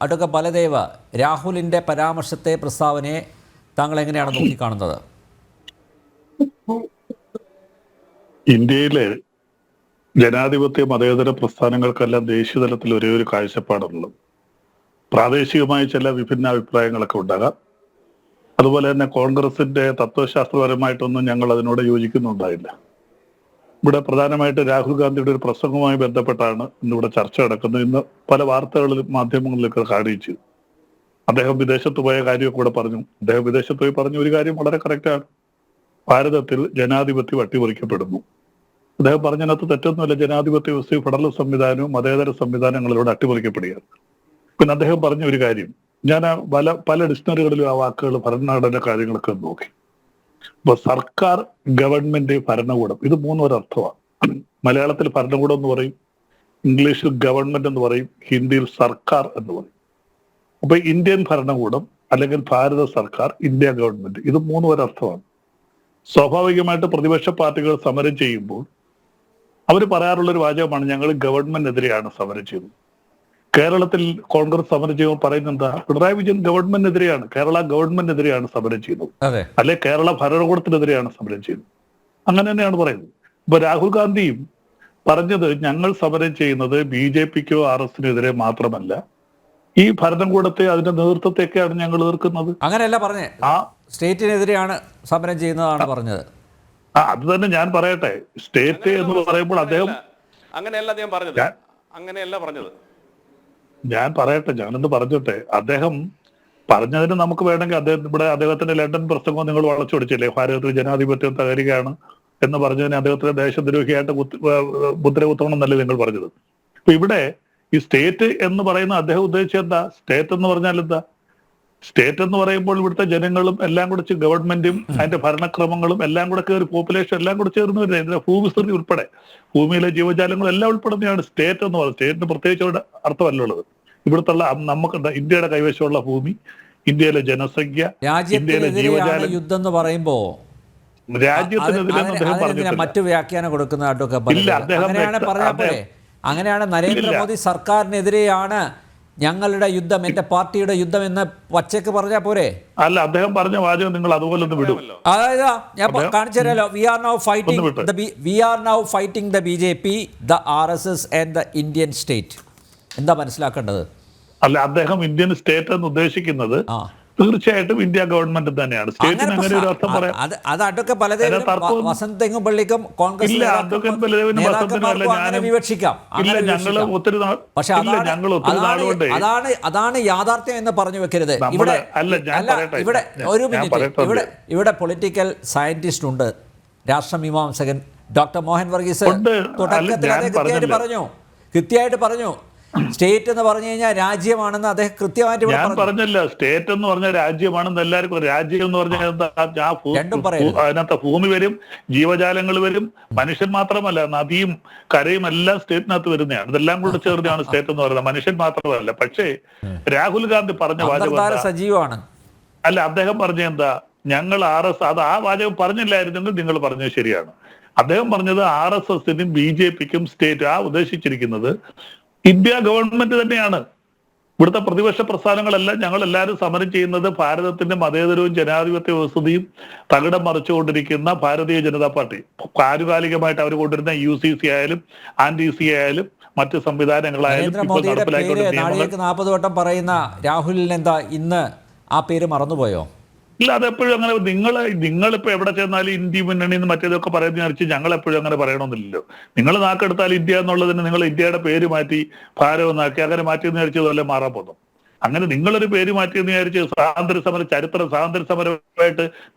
Advocate Baladev, രാഹുലിൻ്റെ പരാമർശത്തെ, പ്രസ്താവനയെ താങ്കൾ എങ്ങനെയാണ് നോക്കിക്കാണുന്നത്? ഇന്ത്യയിലെ ജനാധിപത്യ മതേതര പ്രസ്ഥാനങ്ങൾക്കെല്ലാം ദേശീയ തലത്തിൽ ഒരേ ഒരു കാഴ്ചപ്പാടുള്ളത്. പ്രാദേശികമായി ചില വിഭിന്ന അഭിപ്രായങ്ങളൊക്കെ ഉണ്ടാകാം. അതുപോലെ തന്നെ കോൺഗ്രസിന്റെ തത്വശാസ്ത്രപരമായിട്ടൊന്നും ഞങ്ങൾ അതിനോട് യോജിക്കുന്നുണ്ടായില്ല. ഇവിടെ പ്രധാനമായിട്ട് രാഹുൽ ഗാന്ധിയുടെ ഒരു പ്രസംഗവുമായി ബന്ധപ്പെട്ടാണ് ഇന്നിവിടെ ചർച്ച നടക്കുന്നത്. ഇന്ന് പല വാർത്തകളിലും മാധ്യമങ്ങളിലൊക്കെ കാണിച്ചു. അദ്ദേഹം വിദേശത്ത് പോയ കാര്യമൊക്കെ ഇവിടെ പറഞ്ഞു. അദ്ദേഹം വിദേശത്ത് പോയി പറഞ്ഞ ഒരു കാര്യം വളരെ കറക്റ്റാണ്. ഭാരതത്തിൽ ജനാധിപത്യം അട്ടിമറിക്കപ്പെടുന്നു. അദ്ദേഹം പറഞ്ഞതിനകത്ത് തെറ്റൊന്നുമില്ല. ജനാധിപത്യ വ്യവസ്ഥയും ഫെഡറൽ സംവിധാനവും മതേതര സംവിധാനങ്ങളിലൂടെ അട്ടിമറിക്കപ്പെടുകയാണ്. പിന്നെ അദ്ദേഹം പറഞ്ഞ ഒരു കാര്യം, ഞാൻ പല ഡിക്ഷണറികളിലും ആ വാക്കുകൾ ഭരണഘടന കാര്യങ്ങളൊക്കെ നോക്കി. ഇപ്പൊ സർക്കാർ, ഗവൺമെന്റ്, ഭരണകൂടം, ഇത് മൂന്നും ഒരർത്ഥമാണ്. മലയാളത്തിൽ ഭരണകൂടം എന്ന് പറയും, ഇംഗ്ലീഷിൽ ഗവൺമെന്റ് എന്ന് പറയും, ഹിന്ദിയിൽ സർക്കാർ എന്ന് പറയും. അപ്പൊ ഇന്ത്യൻ ഭരണകൂടം അല്ലെങ്കിൽ ഭാരത സർക്കാർ, ഇന്ത്യ ഗവൺമെന്റ്, ഇത് മൂന്നും ഒരർത്ഥമാണ്. സ്വാഭാവികമായിട്ട് പ്രതിപക്ഷ പാർട്ടികൾ സമരം ചെയ്യുമ്പോൾ അവർ പറയാറുള്ള ഒരു വാചകമാണ്, ഞങ്ങൾ ഗവൺമെന്റിനെതിരെയാണ് സമരം ചെയ്തത്. കേരളത്തിൽ കോൺഗ്രസ് സമരം ചെയ്യുമ്പോൾ പറയുന്നത് എന്താ? പിണറായി വിജയൻ ഗവൺമെന്റിനെതിരെയാണ്, കേരള ഗവൺമെന്റിനെതിരെയാണ് സമരം ചെയ്യുന്നത്, അല്ലെ കേരള ഭരണകൂടത്തിനെതിരെയാണ് സമരം ചെയ്യുന്നത്. അങ്ങനെ തന്നെയാണ് പറയുന്നത്. ഇപ്പൊ രാഹുൽ ഗാന്ധിയും പറഞ്ഞത്, ഞങ്ങൾ സമരം ചെയ്യുന്നത് BJPക്കോ RSനെതിരെ മാത്രമല്ല, ഈ ഭരണകൂടത്തെ, അതിന്റെ നേതൃത്വത്തെയൊക്കെയാണ് ഞങ്ങൾ എതിർക്കുന്നത്. അങ്ങനെയല്ല പറഞ്ഞേ, ആ സ്റ്റേറ്റിനെതിരെയാണ് സമരം ചെയ്യുന്നതാണ് പറഞ്ഞത്. അത് തന്നെ ഞാൻ പറയട്ടെ. സ്റ്റേറ്റ് എന്ന് പറയുമ്പോൾ അദ്ദേഹം അങ്ങനെയല്ല പറഞ്ഞത്, അങ്ങനെയല്ല പറഞ്ഞത്. ഞാൻ പറയട്ടെ, ഞാനൊന്ന് പറഞ്ഞോട്ടെ. അദ്ദേഹം പറഞ്ഞതിന് നമുക്ക് വേണമെങ്കിൽ അദ്ദേഹത്തിന്റെ ലണ്ടൻ പ്രസംഗം നിങ്ങൾ വളച്ചൊടിച്ചില്ലേ, ഭാരതത്തിൽ ജനാധിപത്യം തകരുകയാണ് എന്ന് പറഞ്ഞതിന് അദ്ദേഹത്തിന് ദേശദ്രോഹിയായിട്ട് മുദ്ര കുത്തണമെന്നല്ലേ നിങ്ങൾ പറഞ്ഞത്. അപ്പൊ ഇവിടെ ഈ സ്റ്റേറ്റ് എന്ന് പറയുന്ന അദ്ദേഹം ഉദ്ദേശിച്ചത് എന്താ? സ്റ്റേറ്റ് എന്ന് പറഞ്ഞാൽ എന്താ? സ്റ്റേറ്റ് എന്ന് പറയുമ്പോൾ ഇവിടുത്തെ ജനങ്ങളും എല്ലാം കൂടെ, ഗവൺമെന്റും അതിന്റെ ഭരണക്രമങ്ങളും എല്ലാം കൂടെ കയറി, പോപ്പുലേഷൻ എല്ലാം കൂടെ ചേർന്ന് വരുന്നത്, ഇതിന്റെ ഭൂവിസ്തൃതി ഉൾപ്പെടെ, ഭൂമിയിലെ ജീവജാലങ്ങളും എല്ലാം ഉൾപ്പെടുന്നതാണ് സ്റ്റേറ്റ് എന്ന് പറയുന്നത്. സ്റ്റേറ്റിന് പ്രത്യേകിച്ച് ഒരു അർത്ഥമല്ല ഉള്ളത്. ഇവിടുത്തെ നമുക്ക് ഇന്ത്യയുടെ കൈവശമുള്ള ഭൂമി, ഇന്ത്യയിലെ ജനസംഖ്യ, ഇന്ത്യയിലെ ജീവജാലം, യുദ്ധം എന്ന് പറയുമ്പോ രാജ്യത്തിനെതിരെന്ന് അദ്ദേഹം പറഞ്ഞിട്ടില്ല. മറ്റു വ്യാഖ്യാനം കൊടുക്കുന്ന അങ്ങനെയാണ് നരേന്ദ്രമോദി സർക്കാരിനെതിരെയാണ് ഞങ്ങളുടെ യുദ്ധം, എന്റെ പാർട്ടിയുടെ യുദ്ധം എന്ന് പച്ചക്ക് പറഞ്ഞാൽ പോരെ? അല്ല, അദ്ദേഹം പറഞ്ഞ വാചകം നിങ്ങൾ അതുപോലെ ഒന്ന് വിടും. അതായത് ഞാൻ കാണിച്ചു തരാമല്ലോ. We are now fighting the BJP, the RSS and the Indian state. എന്താ മനസ്സിലാക്കേണ്ടത്? അല്ല, അദ്ദേഹം ഇന്ത്യൻ സ്റ്റേറ്റ് എന്ന് ഉദ്ദേശിക്കുന്നത് തീർച്ചയായിട്ടും ഇന്ത്യ ഗവൺമെന്റ് തന്നെയാണ്. സ്റ്റേറ്റിന് അങ്ങനെ ഒരു അർത്ഥം പറയാം. അത് അതൊക്കെ പലതരം വസന്ത് തെങ്ങുംപള്ളിക്കും കോൺഗ്രസ് വിവക്ഷിക്കാം. പക്ഷെ അതാണ് യാഥാർത്ഥ്യം എന്ന് പറഞ്ഞു വെക്കരുത്. ഇവിടെ പൊളിറ്റിക്കൽ സയന്റിസ്റ്റ് ഉണ്ട്, രാഷ്ട്രമീമാംസകൻ ഡോക്ടർ മോഹൻ വർഗീസ് തുടക്കത്തിൽ കൃത്യമായിട്ട് പറഞ്ഞു സ്റ്റേറ്റ് എന്ന് പറഞ്ഞു കഴിഞ്ഞാൽ രാജ്യമാണെന്ന് അദ്ദേഹം കൃത്യമായിട്ട് ഞാൻ പറഞ്ഞല്ലോ. സ്റ്റേറ്റ് എന്ന് പറഞ്ഞാൽ രാജ്യമാണെന്ന് എല്ലാവർക്കും. രാജ്യം എന്ന് പറഞ്ഞാൽ അതിനകത്ത് ഭൂമി വരും, ജീവജാലങ്ങൾ വരും, മനുഷ്യൻ മാത്രമല്ല, നദിയും കരയും എല്ലാം സ്റ്റേറ്റിനകത്ത് വരുന്നതാണ്. ഇതെല്ലാം കൂടെ ചേർന്നാണ് സ്റ്റേറ്റ് എന്ന് പറയുന്നത്, മനുഷ്യൻ മാത്രമല്ല. പക്ഷേ രാഹുൽ ഗാന്ധി പറഞ്ഞ വാചകം സജീവമാണ്. അല്ല, അദ്ദേഹം പറഞ്ഞ എന്താ? ഞങ്ങൾ RS, അത് ആ വാചകം പറഞ്ഞില്ലായിരുന്നെങ്കിൽ നിങ്ങൾ പറഞ്ഞത് ശരിയാണ്. അദ്ദേഹം പറഞ്ഞത് RSSനും BJPക്കും സ്റ്റേറ്റ് ഉദ്ദേശിച്ചിരിക്കുന്നത് ഇന്ത്യ ഗവൺമെന്റ് തന്നെയാണ്. ഇവിടുത്തെ പ്രതിപക്ഷ പ്രസ്ഥാനങ്ങളെല്ലാം, ഞങ്ങൾ എല്ലാവരും സമരം ചെയ്യുന്നത് ഭാരതത്തിന്റെ മതേതരവും ജനാധിപത്യ വ്യവസ്ഥയും തകിടം മറിച്ചുകൊണ്ടിരിക്കുന്ന ഭാരതീയ ജനതാ പാർട്ടി, ആനുകാലികമായിട്ട് അവർ കൊണ്ടിരുന്ന UCC ആയാലും ANTI ആയാലും മറ്റ് സംവിധാനങ്ങളായാലും 40 വട്ടം പറയുന്ന രാഹുലിന് എന്താ ഇന്ന് ആ പേര് മറന്നുപോയോ? ഇല്ല, അതെപ്പോഴും അങ്ങനെ. നിങ്ങളിപ്പോ എവിടെ ചെന്നാലും ഇന്ത്യ മുന്നണി എന്ന് മറ്റേതൊക്കെ പറയുന്ന വിചാരിച്ച് ഞങ്ങൾ എപ്പോഴും അങ്ങനെ പറയണമെന്നില്ലല്ലോ. നിങ്ങൾ നാക്കെടുത്താൽ ഇന്ത്യ എന്നുള്ളതിന് നിങ്ങൾ ഇന്ത്യയുടെ പേര് മാറ്റി ഭാരതം എന്നാക്കി, അങ്ങനെ മാറ്റിയെന്ന് വിചാരിച്ചതല്ലേ മാറാൻ പോകുന്നു. അങ്ങനെ നിങ്ങളൊരു പേര് മാറ്റിയെന്ന് വിചാരിച്ച് സ്വാതന്ത്ര്യ സമരമായിട്ട്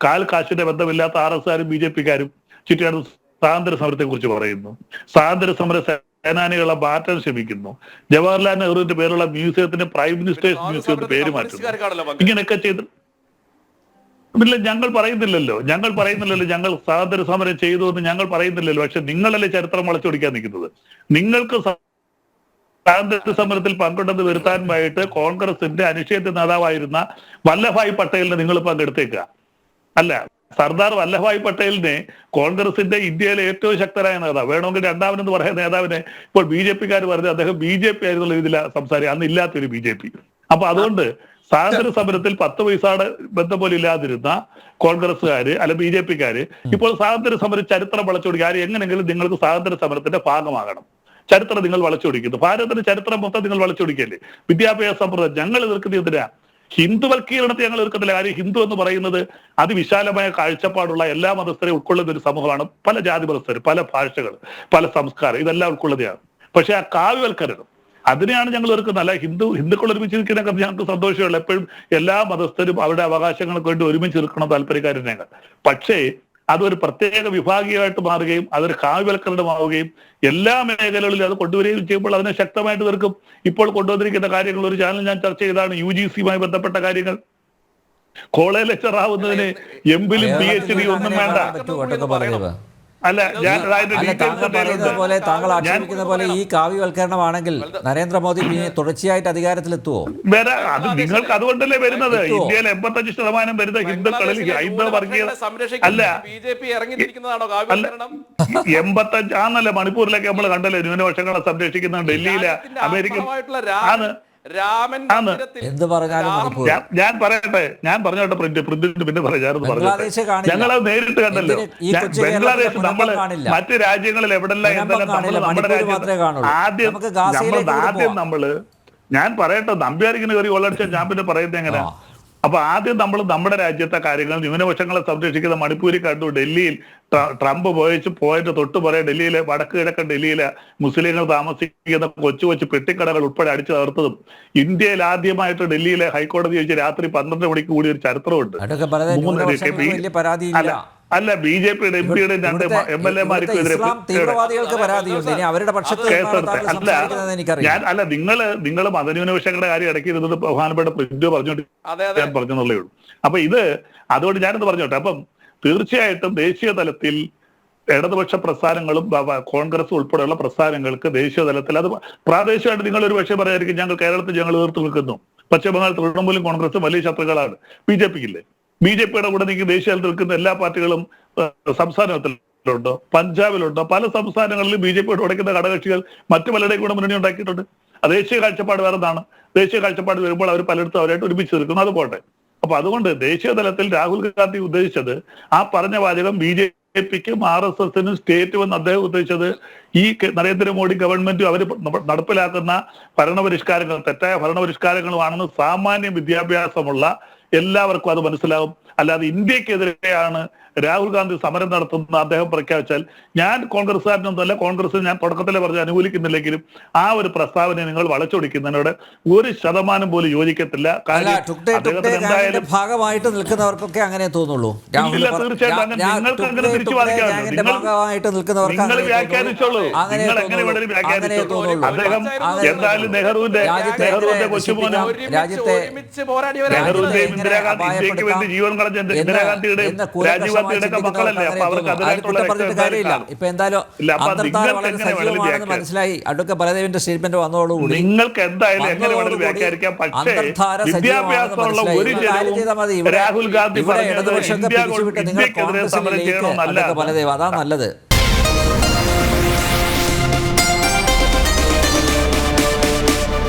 കാശിന്റെ ബന്ധമില്ലാത്ത RSകാരും BJPക്കാരും ചുറ്റിയാണ് സ്വാതന്ത്ര്യ സമരത്തെ കുറിച്ച് പറയുന്നു. സ്വാതന്ത്ര്യ സമര സേനാനികളെ മാറ്റാൻ ശ്രമിക്കുന്നു. ജവഹർലാൽ നെഹ്റുവിന്റെ പേരുള്ള മ്യൂസിയത്തിന് പ്രൈം മിനിസ്റ്റേഴ്സ് മ്യൂസിയത്തിന് പേര് മാറ്റുന്നു. ഇങ്ങനെയൊക്കെ ചെയ്ത് ഇല്ല, ഞങ്ങൾ പറയുന്നില്ലല്ലോ ഞങ്ങൾ സ്വാതന്ത്ര്യ സമരം ചെയ്തു എന്ന് ഞങ്ങൾ പറയുന്നില്ലല്ലോ. പക്ഷെ നിങ്ങളല്ലേ ചരിത്രം വളച്ചൊടിക്കാൻ നിൽക്കുന്നത്. നിങ്ങൾക്ക് സ്വാതന്ത്ര്യ സമരത്തിൽ പങ്കെടുത്ത് വരുത്താനുമായിട്ട് കോൺഗ്രസിന്റെ അനിഷേധ്യ നേതാവായിരുന്ന വല്ലഭായ് പട്ടേലിനെ നിങ്ങൾ പങ്കെടുത്തേക്കുക. അല്ല, സർദാർ വല്ലഭായ് പട്ടേലിനെ കോൺഗ്രസിന്റെ ഇന്ത്യയിലെ ഏറ്റവും ശക്തരായ നേതാവ്, വേണമെങ്കിൽ രണ്ടാമനെന്ന് പറയുന്ന നേതാവിനെ ഇപ്പോൾ BJPക്കാർ പറഞ്ഞത് അദ്ദേഹം BJP ആയിരുന്നുള്ള രീതിയിലാണ് സംസാരിക്കുക. അന്ന് ഇല്ലാത്തൊരു BJP. അപ്പൊ അതുകൊണ്ട് സ്വാതന്ത്ര്യ സമരത്തിൽ 10 പൈസയുടെ ബന്ധം പോലും ഇല്ലാതിരുന്ന കോൺഗ്രസ്സുകാര് അല്ല ബി ജെ പിക്കാര് ഇപ്പോൾ സ്വാതന്ത്ര്യ സമര ചരിത്രം വളച്ചൊടിക്കുക. ആര് എങ്ങനെയെങ്കിലും നിങ്ങൾക്ക് സ്വാതന്ത്ര്യ സമരത്തിന്റെ ഭാഗമാകണം. ചരിത്രം നിങ്ങൾ വളച്ചൊടിക്കുന്നു. ഭാരതത്തിന്റെ ചരിത്രം മൊത്തം നിങ്ങൾ വളച്ചൊടിക്കല്ലേ. വിദ്യാഭ്യാസ സമ്പ്രദായം ഞങ്ങൾ എതിർക്കുന്നത് എന്തിനാ? ഹിന്ദുവൽക്കീകരണത്തെ ഞങ്ങൾ എതിർക്കത്തില്ല. കാര്യം ഹിന്ദു എന്ന് പറയുന്നത് അതിവിശാലമായ കാഴ്ചപ്പാടുള്ള എല്ലാ മതസ്ഥരെയും ഉൾക്കൊള്ളുന്ന ഒരു സമൂഹമാണ്. പല ജാതി മതസ്ഥർ, പല ഭാഷകൾ, പല സംസ്കാരം, ഇതെല്ലാം ഉൾക്കൊള്ളുന്നതാണ്. പക്ഷെ ആ കാവ്യവൽക്കരണം അതിനെയാണ് ഞങ്ങൾ എതിർക്കുന്നത്. അല്ല ഹിന്ദുക്കൾ ഒരുമിച്ച് നിൽക്കുന്നതൊക്കെ ഞങ്ങൾക്ക് സന്തോഷമുള്ള. എപ്പോഴും എല്ലാ മതസ്ഥരും അവരുടെ അവകാശങ്ങൾക്ക് വേണ്ടി ഒരുമിച്ച് നിൽക്കണം താല്പര്യക്കാരൻ ഞങ്ങൾ. പക്ഷേ അതൊരു പ്രത്യേക വിഭാഗീയമായിട്ട് മാറുകയും അതൊരു കാവ്യവൽക്കരണമാവുകയും എല്ലാ മേഖലകളിലും അത് കൊണ്ടുവരികയും ചെയ്യുമ്പോൾ അതിനെ ശക്തമായിട്ട് തീർക്കും. ഇപ്പോൾ കൊണ്ടുവന്നിരിക്കുന്ന കാര്യങ്ങൾ ഒരു ചാനൽ ഞാൻ ചർച്ച ചെയ്താണ്. UGC-യുമായി ബന്ധപ്പെട്ട കാര്യങ്ങൾ. കോളേജ് ലെക്ചർ ആവുന്നതിന് എംബിലും PhD ഒന്നും വേണ്ട. അല്ല പോലെ താങ്കൾ ആക്ഷേപിക്കുന്ന പോലെ ഈ കാവ്യവൽക്കരണമാണെങ്കിൽ നരേന്ദ്രമോദി തുടർച്ചയായിട്ട് അധികാരത്തിലെത്തുവോ? അത് നിങ്ങൾക്ക് അതുകൊണ്ടല്ലേ വരുന്നത്. ഇന്ത്യയിൽ 85% വരുന്ന ഹിന്ദുക്കളിൽ ഹൈന്ദവ വർഗീയത അല്ല. 85 ആന്നല്ലേ മണിപ്പൂരിലൊക്കെ നമ്മൾ കണ്ടല്ലേ ന്യൂനപക്ഷങ്ങളെ സംരക്ഷിക്കുന്ന ഡൽഹിയിലെ അമേരിക്കൻ ആണ്. എന്ത് പറഞ്ഞാലും ഞാൻ പറഞ്ഞോട്ടെ പ്രിന്റ് പിന്നെ പറയാം. ഞങ്ങളത് നേരിട്ട് കണ്ടല്ലോ. ബംഗ്ലാദേശ് നമ്മള് മറ്റു രാജ്യങ്ങളിൽ എവിടെല്ലാം നമ്മുടെ രാജ്യത്ത് ആദ്യം നമ്മള് ഞാൻ പറയട്ടെ നമ്പ്യാരിങ്ങനെ കയറി വളർച്ച ഞാൻ പിന്നെ പറയുന്നത് എങ്ങനെയാ. അപ്പൊ ആദ്യം നമ്മൾ നമ്മുടെ രാജ്യത്തെ കാര്യങ്ങൾ ന്യൂനപക്ഷങ്ങളെ സംരക്ഷിക്കുന്ന മണിപ്പൂരിൽ കണ്ടു. ഡൽഹിയിൽ ട്രംപ് പോയിട്ട് തൊട്ട് പറയാം ഡൽഹിയിലെ വടക്ക് കിഴക്കൻ ഡൽഹിയിലെ മുസ്ലിങ്ങൾ താമസിക്കുന്ന കൊച്ചു കൊച്ചു പെട്ടിക്കടകൾ ഉൾപ്പെടെ അടിച്ചു തകർത്തതും ഇന്ത്യയിൽ ആദ്യമായിട്ട് ഡൽഹിയിലെ ഹൈക്കോടതി വെച്ച് രാത്രി 12 മണിക്ക് കൂടി ഒരു ചരിത്രമുണ്ട്. അല്ല BJP-യുടെ MP-യുടെ 2 MLA-മാർക്കും എതിരെ നിങ്ങൾ മതന്യൂനപക്ഷങ്ങളുടെ കാര്യം ഇടയ്ക്ക് ഇരുന്നത് ബഹുമാനപ്പെട്ട പ്രിന്റ് പറഞ്ഞോട്ട് ഞാൻ പറഞ്ഞെന്നുള്ളേ ഉള്ളൂ. അപ്പൊ അതുകൊണ്ട് ഞാനെന്ന് പറഞ്ഞോട്ടെ. അപ്പം തീർച്ചയായിട്ടും ദേശീയ തലത്തിൽ ഇടതുപക്ഷ പ്രസ്ഥാനങ്ങളും കോൺഗ്രസ് ഉൾപ്പെടെയുള്ള പ്രസ്ഥാനങ്ങൾക്ക് ദേശീയ തലത്തിൽ അത് പ്രാദേശികമായിട്ട് നിങ്ങൾ ഒരു പക്ഷേ പറയായിരിക്കും ഞങ്ങൾ കേരളത്തിൽ ഞങ്ങൾ എതിർത്ത് നിൽക്കുന്നു. പശ്ചിമബംഗാൾ തൃണമൂലും കോൺഗ്രസും വലിയ ശത്രുക്കളാണ്. BJP-ക്കില്ലേ? BJP-യുടെ കൂടെ നിങ്ങൾക്ക് ദേശീയ തലത്തിൽ നിൽക്കുന്ന എല്ലാ പാർട്ടികളും സംസ്ഥാനത്തിലുണ്ടോ? പഞ്ചാബിലുണ്ടോ? പല സംസ്ഥാനങ്ങളിലും BJP-യോട് ഉടയ്ക്കുന്ന ഘടകകക്ഷികൾ മറ്റു പലരുടെയും കൂടെ മുന്നണി ഉണ്ടാക്കിയിട്ടുണ്ട്. ദേശീയ കാഴ്ചപ്പാട് വേറെ എന്താണ്? ദേശീയ കാഴ്ചപ്പാട് വരുമ്പോൾ അവർ പലയിടത്തും അവരായിട്ട് ഒരുമിച്ച് നിൽക്കുന്നു. അത് പോട്ടെ. അപ്പൊ അതുകൊണ്ട് ദേശീയ തലത്തിൽ രാഹുൽ ഗാന്ധി ഉദ്ദേശിച്ചത് ആ പറഞ്ഞ വാചകം BJP-ക്കും RSS-നും സ്റ്റേറ്റുമെന്ന് അദ്ദേഹം ഉദ്ദേശിച്ചത് ഈ നരേന്ദ്രമോദി ഗവൺമെന്റും അവർ നടപ്പിലാക്കുന്ന ഭരണപരിഷ്കാരങ്ങൾ തെറ്റായ ഭരണപരിഷ്കാരങ്ങളുമാണെന്ന് സാമാന്യ വിദ്യാഭ്യാസമുള്ള എല്ലാവർക്കും അത് മനസ്സിലാവും. അല്ലാതെ ഇന്ത്യക്കെതിരെയാണ് രാഹുൽ ഗാന്ധി സമരം നടത്തുന്ന അദ്ദേഹം പ്രഖ്യാപിച്ചാൽ ഞാൻ കോൺഗ്രസ്സുകാരനൊന്നുമല്ല. കോൺഗ്രസ് ഞാൻ തുടക്കത്തിലെ പറഞ്ഞ് അനുകൂലിക്കുന്നില്ലെങ്കിലും ആ ഒരു പ്രസ്താവന നിങ്ങൾ വളച്ചൊടിക്കുന്നതിനോട് 1% പോലും യോജിക്കത്തില്ല. എന്തായാലും ഭാഗമായിട്ട് നിൽക്കുന്നവർക്കൊക്കെ അങ്ങനെ തോന്നുള്ളൂ. തീർച്ചയായിട്ടും നിങ്ങൾക്ക് അങ്ങനെ തിരിച്ചു നിങ്ങൾ വ്യാഖ്യാനിച്ചോളൂ. നിങ്ങൾ എങ്ങനെ വേണമെങ്കിലും വ്യാഖ്യാനിച്ചോളൂ. അദ്ദേഹം എന്തായാലും നെഹ്റുവിന്റെ കൊച്ചുമോനും നെഹ്റുവിന്റെയും ഇന്ദിരാഗാന്ധി ഇന്ത്യക്ക് വേണ്ടി ജീവൻ കളഞ്ഞ ഇന്ദിരാഗാന്ധിയുടെയും രാജീവ് മക്കളല്ലേ. അപ്പൊ അവർക്ക് മനസ്സിലായി. അഡ്വക്കേറ്റ് ബലദേവിന്റെ സ്റ്റേറ്റ്മെന്റ് വന്നതോടുകൂടി നിങ്ങൾക്ക് എന്തായാലും എങ്ങനെ വേണമെങ്കിലും വ്യാഖ്യാനിക്കാം. പക്ഷേ വിദ്യാഭ്യാസമുള്ള ഒരു രാഹുൽ ഗാന്ധി ബലദേവ് അതാ നല്ലത്.